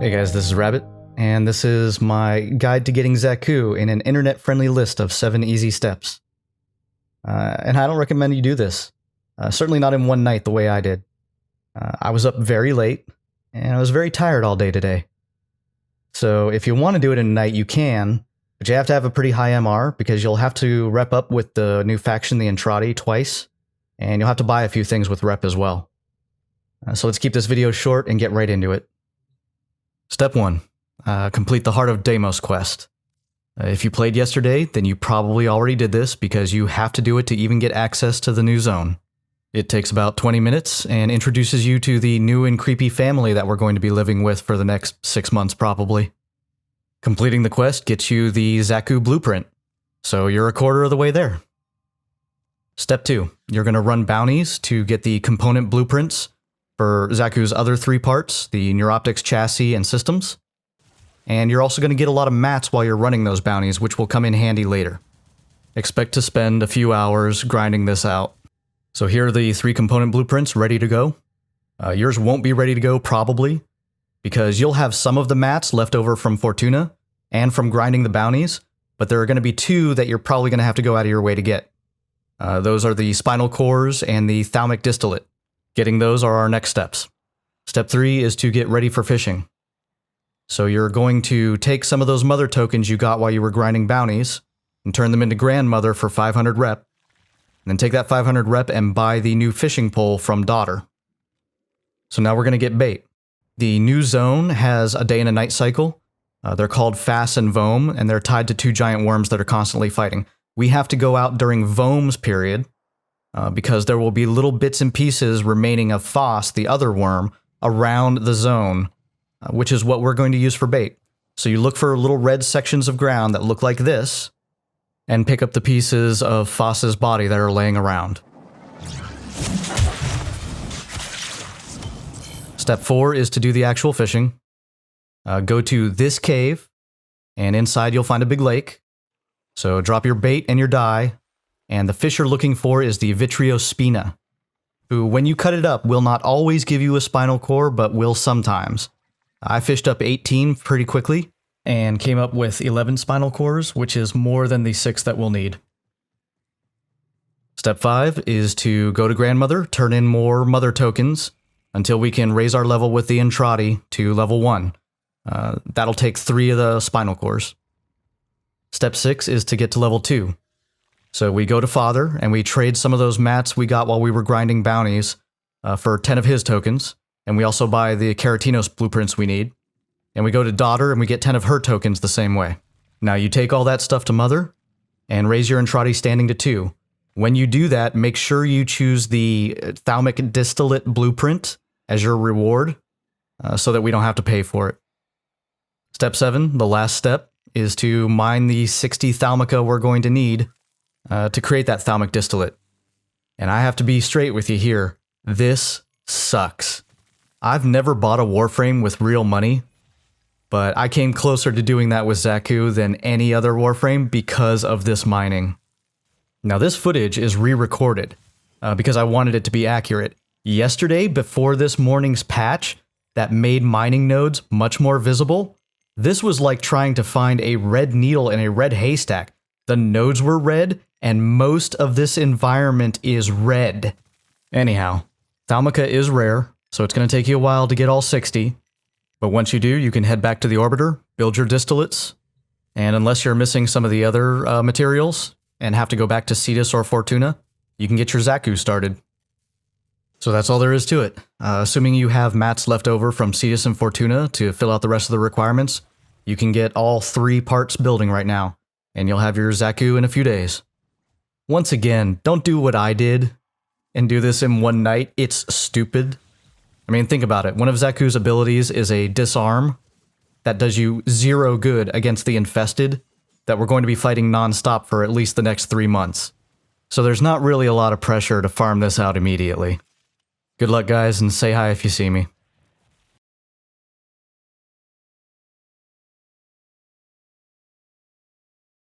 Hey guys, this is Rabbit, and this is my guide to getting XAKU in an internet-friendly list of 7 easy steps. And I don't recommend you do this. Certainly not in one night the way I did. I was up very late, and I was very tired all day today. So if you want to do it in a night, you can, but you have to have a pretty high MR because you'll have to rep up with the new faction, the Entrati, twice, and you'll have to buy a few things with rep as well. So let's keep this video short and get right into it. Step 1. Complete the Heart of Deimos quest. If you played yesterday, then you probably already did this because you have to do it to even get access to the new zone. It takes about 20 minutes and introduces you to the new and creepy family that we're going to be living with for the next 6 months probably. Completing the quest gets you the XAKU blueprint, so you're a quarter of the way there. Step 2. You're going to run bounties to get the component blueprints for XAKU'S other 3 parts, the neuroptics, chassis, and systems. And you're also going to get a lot of mats while you're running those bounties, which will come in handy later. Expect to spend a few hours grinding this out. So here are the 3 component blueprints ready to go. Yours won't be ready to go probably, because you'll have some of the mats left over from Fortuna and from grinding the bounties, but there are going to be 2 that you're probably going to have to go out of your way to get. Those are the Spinal Cores and the Thaumic Distillate. Getting those are our next steps. Step 3 is to get ready for fishing. So you're going to take some of those mother tokens you got while you were grinding bounties and turn them into grandmother for 500 rep. And then take that 500 rep and buy the new fishing pole from daughter. So now we're going to get bait. The new zone has a day and a night cycle. They're called FASS and VOM, and they're tied to 2 giant worms that are constantly fighting. We have to go out during VOM's period, because there will be little bits and pieces remaining of FASS, the other worm, around the zone, which is what we're going to use for bait. So you look for little red sections of ground that look like this, and pick up the pieces of FASS's body that are laying around. Step 4 is to do the actual fishing. Go to this cave, and inside you'll find a big lake. So drop your bait and your dye, and the fish you're looking for is the Vitreospina, who, when you cut it up, will not always give you a spinal core, but will sometimes. I fished up 18 pretty quickly, and came up with 11 spinal cores, which is more than the 6 that we'll need. Step 5 is to go to grandmother, turn in more mother tokens, until we can raise our level with the Entrati to level 1. That'll take 3 of the spinal cores. Step 6 is to get to level 2. So we go to father, and we trade some of those mats we got while we were grinding bounties for 10 of his tokens, and we also buy the Keratinos blueprints we need. And we go to daughter, and we get 10 of her tokens the same way. Now you take all that stuff to mother, and raise your Entrati standing to 2. When you do that, make sure you choose the Thaumic Distillate blueprint as your reward, so that we don't have to pay for it. Step 7, the last step, is to mine the 60 Thaumica we're going to need to create that Thaumic Distillate. And I have to be straight with you here. This sucks. I've never bought a Warframe with real money, but I came closer to doing that with XAKU than any other Warframe because of this mining. Now this footage is re-recorded because I wanted it to be accurate. Yesterday, before this morning's patch that made mining nodes much more visible, this was like trying to find a red needle in a red haystack. The nodes were red, and most of this environment is red. Anyhow, Thaumica is rare, so it's going to take you a while to get all 60. But once you do, you can head back to the orbiter, build your distillates, and unless you're missing some of the other materials and have to go back to Cetus or Fortuna, you can get your XAKU started. So that's all there is to it. Assuming you have mats left over from Cetus and Fortuna to fill out the rest of the requirements, you can get all 3 parts building right now, and you'll have your XAKU in a few days. Once again, don't do what I did and do this in one night. It's stupid. I mean, think about it. One of XAKU'S abilities is a disarm that does you 0 good against the infested that we're going to be fighting non-stop for at least the next 3 months. So there's not really a lot of pressure to farm this out immediately. Good luck, guys, and say hi if you see me.